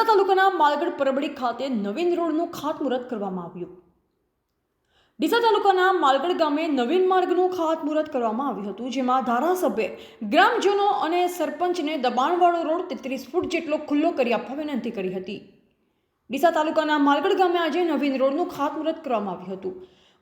ડીસા તાલુકાના માલગઢ પરબડી ખાતે નવીન રોડનું ખાતમુહૂર્ત કરવામાં આવ્યું। ડીસા તાલુકાના માલગઢ ગામે નવીન માર્ગનું ખાતમુહૂર્ત કરવામાં આવ્યું હતું, જેમાં ધારાસભ્ય ગ્રામજનો અને સરપંચને દબાણવાળો રોડ 33 ફૂટ જેટલો ખુલ્લો કરી આપવા વિનંતી કરી હતી। ડીસા તાલુકાના માલગઢ ગામે આજે નવીન રોડનું ખાતમુહૂર્ત કરવામાં આવ્યું હતું।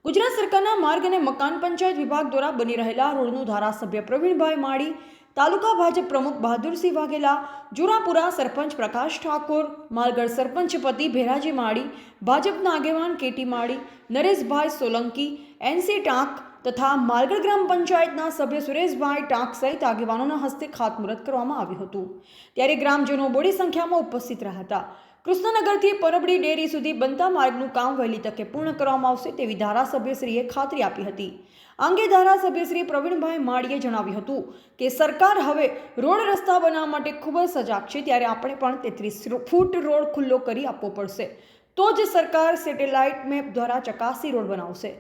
ગુજરાત સરકારના માર્ગ અને મકાન પંચાયત વિભાગ દ્વારા બની રહેલા રોડનું ધારાસભ્ય પ્રવીણભાઈ માળી, તાલુકા ભાજપ પ્રમુખ બહાદુરસિંહ વાઘેલા, જોરાપુરા સરપંચ પ્રકાશ ઠાકોર, માલગઢ સરપંચ પતિ ભેરાજી માળી, ભાજપના આગેવાન કેટી માળી, નરેશભાઈ સોલંકી, એનસી ટાંક તથા માલગઢ ગ્રામ પંચાયતના સભ્ય સુરેશભાઈ ટાંક સહિત આગેવાનોના હસ્તે ખાતમુહૂર્ત કરવામાં આવ્યું હતું। ત્યારે ગ્રામજનો મોટી સંખ્યામાં ઉપસ્થિત રહ્યા હતા। કૃષ્ણનગરથી પરબડી ડેરી સુધી બનતા માર્ગનું કામ વહેલી તકે પૂર્ણ કરવામાં આવશે તેવી ધારાસભ્યશ્રીએ ખાતરી આપી હતી। આ અંગે ધારાસભ્ય પ્રવીણભાઈ માળીએ જણાવ્યું હતું કે સરકાર હવે રોડ રસ્તા બનાવવા માટે ખૂબ જ સજાગ છે, ત્યારે આપણે પણ 33 ફૂટ રોડ ખુલ્લો કરી આપવો પડશે, તો જ સરકાર સેટેલાઇટ મેપ દ્વારા ચકાસી રોડ બનાવશે।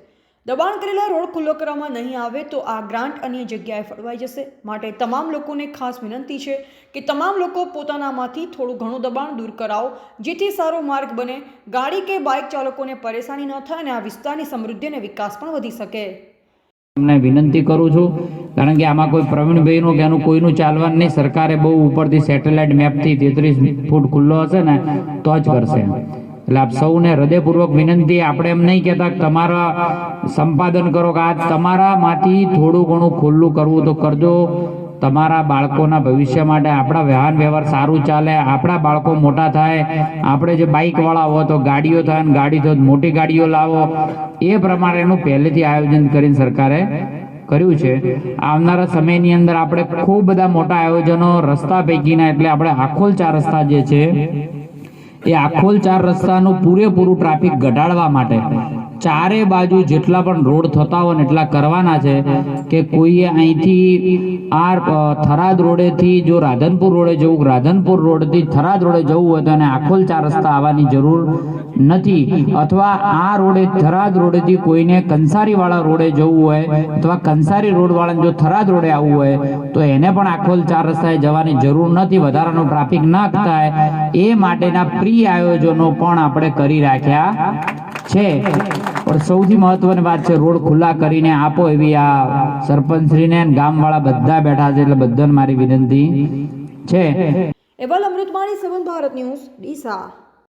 દબાણ કરેલા રોડ ખુલ્લો કરવામાં નહીં આવે તો આ ગ્રાન્ટ અન્ય જગ્યાએ ફળવાઈ જશે। માટે તમામ લોકોને ખાસ વિનંતી છે કે તમામ લોકો પોતાનામાંથી થોડું ઘણું દબાણ દૂર કરાવો, જેથી સારો માર્ગ બને, ગાડી કે બાઇક ચાલકોને પરેશાની ન થાય અને આ વિસ્તારની સમૃદ્ધિ અને વિકાસ પણ વધી શકે। તમને વિનંતી કરું છું, કારણ કે આમાં કોઈ પ્રવીણભાઈનું કે એનું કોઈનું ચાલવાનું નહીં। સરકારે બહુ ઉપરથી સેટેલાઇટ મેપથી 33 ફૂટ ખુલ્લો હશે ને તો જ કરશે। એટલે આપ સૌને હૃદયપૂર્વક વિનંતી, આપણે એમ નહીં કહેતા કે તમારા સંપાદન કરો, કે આ તમારામાંથી થોડું ઘણું ખુલ્લું કરવું તો કરજો। તમારા બાળકોના ભવિષ્ય માટે, આપણા વાહન વ્યવહાર સારું ચાલે, આપણા બાળકો મોટા થાય, આપણે જે બાઇકવાળા હોય તો ગાડીઓ થાય, ને ગાડી તો મોટી ગાડીઓ લાવો, એ પ્રમાણેનું પહેલેથી આયોજન કરીને સરકારે કર્યું છે। આવનારા સમયની અંદર આપણે ખૂબ બધા મોટા આયોજનો રસ્તા પૈકીના, એટલે આપણે આખોલ 4 રસ્તા જે છે એ આખોલ 4 રસ્તાનું પૂરેપૂરું ટ્રાફિક ઘટાડવા માટે ચારે બાજુ જેટલા પણ રોડ થતા હોય ને એટલા કરવાના છે, કે કોઈએ અહીંથી આ થરાદ રોડેથી જો રાધનપુર રોડે જવું, રાધનપુર રોડથી થરાદ રોડે જવું હોય તો એને આખોલ 4 રસ્તા આવવાની જરૂર નથી। અથવા આ રોડે થરાદ રોડેથી કોઈને કંસારીવાળા રોડે જવું હોય અથવા કંસારી રોડવાળાને જો થરાદ રોડે આવવું હોય તો એને પણ આખોલ 4 રસ્તાએ જવાની જરૂર નથી, વધારાનો ટ્રાફિક ના થાય એ માટેના પ્રી આયોજનો પણ આપણે કરી રાખ્યા છે। પણ સૌથી મહત્વની વાત છે, રોડ ખુલ્લા કરીને આપો એવી આ સરપંચશ્રીને ગામવાળા બધા બેઠા છે, એટલે બધાને મારી વિનંતી છે। એવલ અમૃતમાળી, 7 ભારત ન્યૂઝ, ડીસા।